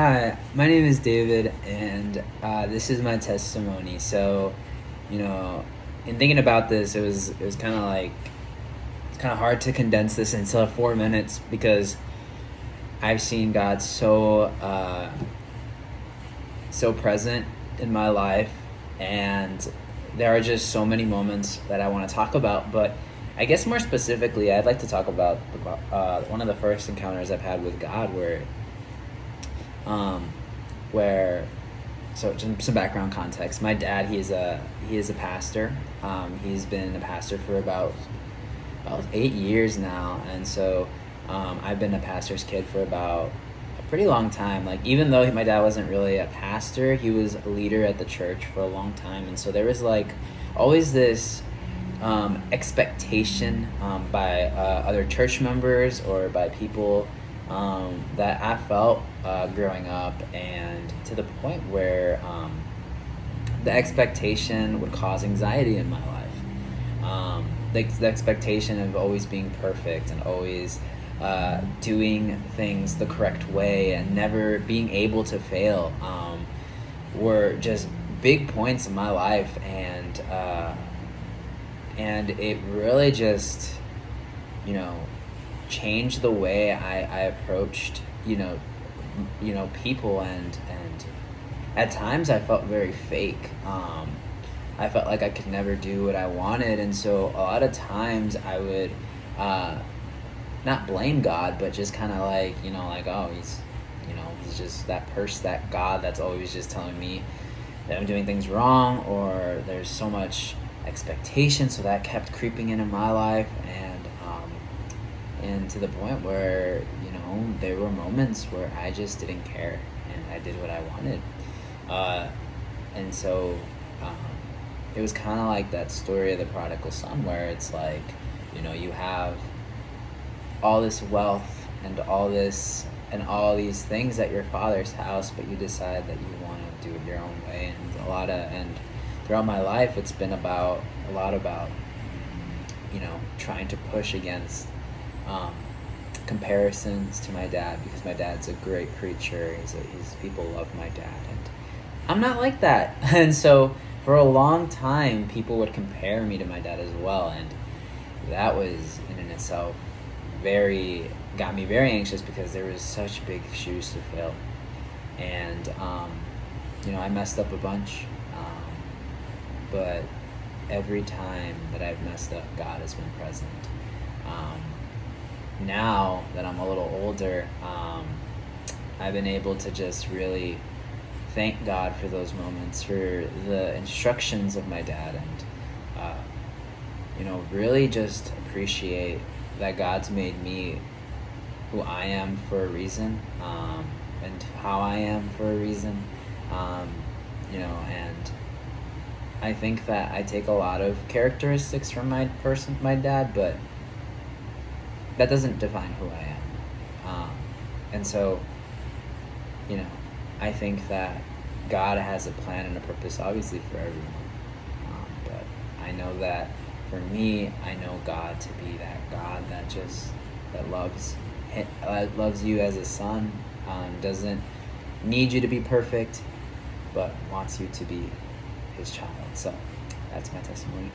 Hi, my name is David, and this is my testimony. So, you know, in thinking about this, it was kind of like it's kind of hard to condense this into 4 minutes because I've seen God so present in my life, and there are just so many moments that I want to talk about. But I guess more specifically, I'd like to talk about one of the first encounters I've had with God, um, where so some background context. My dad, he is a pastor. He's been a pastor for about 8 years now, and so I've been a pastor's kid for about a pretty long time. Like, even though my dad wasn't really a pastor, he was a leader at the church for a long time, and so there was like always this expectation by other church members or by people that I felt growing up, and to the point where the expectation would cause anxiety in my life. The expectation of always being perfect and always doing things the correct way and never being able to fail were just big points in my life, and it really just, you know, changed the way I approached, people, and at times I felt very fake. I felt like I could never do what I wanted, and so a lot of times I would not blame God, but just kind of like, oh, he's just that God that's always just telling me that I'm doing things wrong, or there's so much expectation, so that kept creeping in my life, and to the point where, there were moments where I just didn't care and I did what I wanted, and so um, it was kind of like that story of the prodigal son, where it's like, you have all this wealth and all these things at your father's house, but you decide that you want to do it your own way. And throughout my life, it's been a lot about trying to push against comparisons to my dad, because my dad's a great preacher. People love my dad, and I'm not like that. And so for a long time, people would compare me to my dad as well, and that was in and itself got me very anxious, because there was such big shoes to fill, and I messed up a bunch, but every time that I've messed up, God has been present. Now that I'm a little older, I've been able to just really thank God for those moments, for the instructions of my dad, and really just appreciate that God's made me who I am for a reason, and how I am for a reason, and I think that I take a lot of characteristics from my dad, but that doesn't define who I am. And so, I think that God has a plan and a purpose, obviously, for everyone. But I know that for me, I know God to be that God that loves you as a son, doesn't need you to be perfect, but wants you to be his child. So that's my testimony.